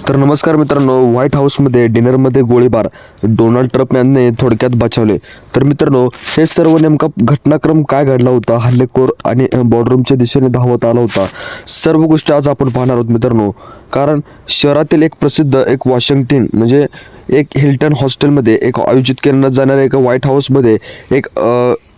तर नमस्कार मित्रांनो, व्हाईट हाऊसमध्ये डिनरमध्ये गोळीबार, डोनाल्ड ट्रम्प यांनी थोडक्यात बचावले. तर मित्रांनो, हे सर्व नेमका घटनाक्रम काय घडला होता, हल्लेखोर आणि बॉर्डरूमच्या दिशेने धावत आला होता, सर्व गोष्टी आज आपण पाहणार आहोत मित्रांनो. कारण शहरातील एक प्रसिद्ध वॉशिंग्टन म्हणजे एक हिल्टन हॉस्टेलमध्ये आयोजित करण्यात जाणाऱ्या एका व्हाईट हाऊसमध्ये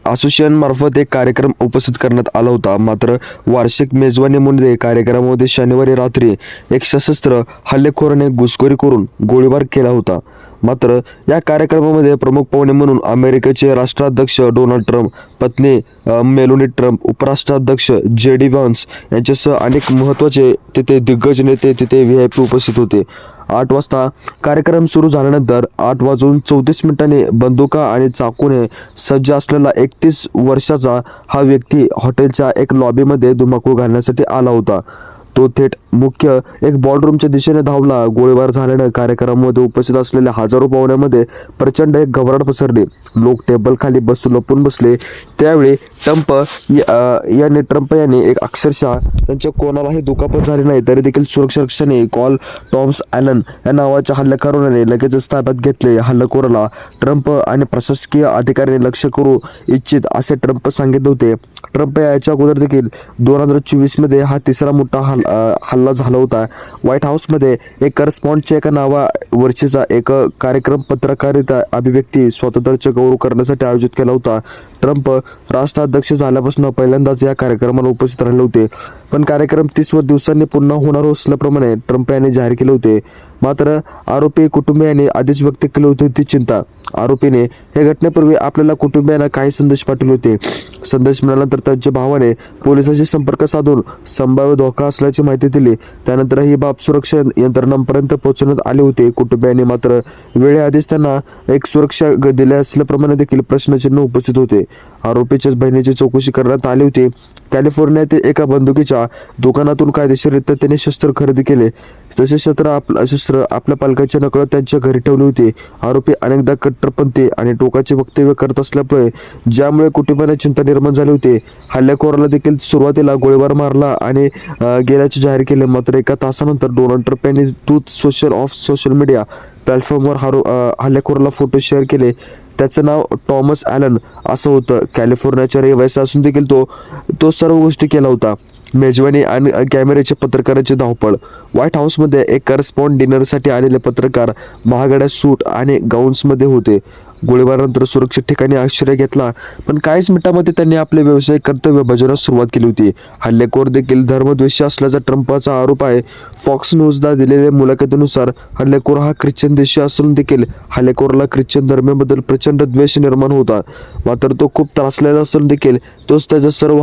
असोसिएशन मार्फत एक कार्यक्रम उपस्थित करण्यात आला होता. मात्र वार्षिक मेजवानीमध्ये कार्यक्रमामध्ये शनिवारी रात्री एक सशस्त्र हल्लेखोराने घुसखोरी करून गोळीबार केला होता. मात्र या कार्यक्रमामध्ये प्रमुख पाहुणे म्हणून अमेरिकेचे राष्ट्राध्यक्ष डोनाल्ड ट्रम्प, पत्नी मेलोनी ट्रम्प, उपराष्ट्राध्यक्ष JD व्हान्स यांच्यासह अनेक महत्त्वाचे तिथे दिग्गज नेते तिथे VIP उपस्थित होते. 8 वाजता कार्यक्रम सुरू झाल्यानंतर 8:34 बंदुका आणि चाकूने सज्ज असलेला 31 वर्षाचा हा व्यक्ती हॉटेलच्या एक लॉबीमध्ये धुमाकूळ घालण्यासाठी आला होता. तो थेट मुख्य बॉर्डरूमच्या दिशेने धावला. गोळीबार झाल्याने कार्यक्रमामध्ये उपस्थित असलेल्या हजारो पाहुण्यांमध्ये प्रचंड घबराट पसरली. लोक टेबल खाली लपून बसले. त्यावेळी ट्रम्प यांनी अक्षरशः त्यांच्या कोणालाही दुखापत झाली नाही तरी देखील सुरक्षा रक्षकाने कॉल टॉमस ॲलन या नावाच्या हल्लेखोराने लगेचच ताब्यात घेतले. हल्लेखोराला ट्रम्प आणि प्रशासकीय अधिकाऱ्यांनी लक्ष करू इच्छित असे ट्रम्प सांगितले होते. ट्रम्प याच्या अगोदर देखील 2024 मध्ये हा तिसरा मोठा हल्ला झाला होता. व्हाईट हाऊसमध्ये एक करस्पॉन्डच्या एका नावावरचा एक कार्यक्रम पत्रकारिता अभिव्यक्ती स्वातंत्र्याचा गौरव करण्यासाठी आयोजित केला होता. ट्रम्प राष्ट्राध्यक्ष झाल्यापासून पहिल्यांदाच या कार्यक्रमाला उपस्थित राहिले होते. पण कार्यक्रम 30 दिवसांनी पुन्हा होणार असल्याप्रमाणे ट्रम्प यांनी जाहीर केले होते. मात्र आरोपी कुटुंबियांनी आधीच व्यक्त केली होती ती चिंता. आरोपीने हे घटनेपूर्वी आपल्याला कुटुंबियांना काही संदेश पाठवले होते. संदेश मिळाल्यानंतर त्यांच्या भावाने पोलिसांशी संपर्क साधून संभाव्य धोका असल्याची माहिती दिली. त्यानंतर ही बाब सुरक्षा यंत्रणांपर्यंत पोहोचवण्यात आली होती. कुटुंबियांनी मात्र वेळेआधीच त्यांना सुरक्षा दिल्या असल्याप्रमाणे देखील प्रश्नचिन्ह उपस्थित होते. आरोपीच्या बहिणीची चौकशी करण्यात आली होती. कॅलिफोर्नियातील एका बंदुकीच्या दुकानातून कायदेशीररित्या त्याने शस्त्र खरेदी केले. तसे शस्त्र आपल्या पालकांच्या नकळत त्यांच्या घरी ठेवली होती. आरोपी अनेकदा कट्टरपंथी आणि टोकाचे वक्तव्य करत असल्यामुळे ज्यामुळे कुटुंबाला चिंता निर्माण झाली होती. हल्लेखोराला देखील सुरुवातीला गोळीबार मारला आणि गेल्याचे जाहीर केले. मात्र एका तासानंतर डोनाल्ड ट्रम्प यांनी सोशल मीडिया प्लॅटफॉर्मवर हल्लेखोराला फोटो शेअर केले. त्याचं नाव टॉमस ॲलन असं होतं. कॅलिफोर्नियाच्या रहिवासी असून देखील तो सर्व गोष्टी केला होता. मेजवानी आणि कॅमेऱ्याचे पत्रकारांची धावपळ. व्हाईट हाऊसमध्ये एक करस्पॉन्ड डिनरसाठी आलेले पत्रकार महागड्या सूट आणि गाऊन्समध्ये होते. गोळीबारानंतर सुरक्षित ठिकाणी आश्रय घेतला. पण काहीच मिनिटांमध्ये त्यांनी आपले व्यावसायिक कर्तव्य बजावण्यास सुरुवात केली होती. हल्लेखोर देखील धर्मद्वेषी असल्याचा ट्रम्पचा आरोप आहे. फॉक्स न्यूजला दिलेल्या मुलाखतीनुसार हल्लेखोर हा ख्रिश्चन देशी असून देखील हल्लेखोराला ख्रिश्चन धर्माबद्दल प्रचंड द्वेष निर्माण होता. मात्र तो खूप त्रासलेला असून देखील तोच त्याच्या सर्व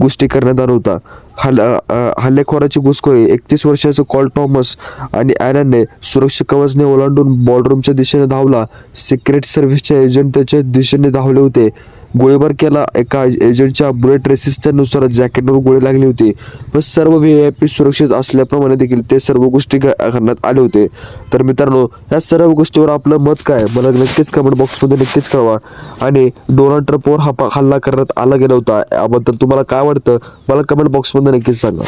गोष्टी करण्यात आला होता. हल्लेखोराची घुसखोरी 31 वर्षाचा कॉल टॉमस आणि ॲलनने सुरक्षा कवचने ओलांडून बॉर्डरूमच्या दिशेने धावला. सिक्रेट सर्व्हिसचे एजंट त्याच्या दिशेने धावले होते. गोळीबार केला. एका एजंटच्या बुलेट रेसिस्टच्या नुसार जॅकेटवर गोळी लागली होती. पण सर्व VIP सुरक्षित असल्याप्रमाणे देखील ते सर्व गोष्टी करण्यात आले होते. तर मित्रांनो, या सर्व गोष्टीवर आपलं मत काय मला नक्कीच कमेंट बॉक्समध्ये नक्कीच कळवा. आणि डोनाल्ड ट्रम्पवर हल्ला करण्यात आला गेला होता याबद्दल तुम्हाला काय वाटतं मला कमेंट बॉक्समध्ये नक्कीच सांगा.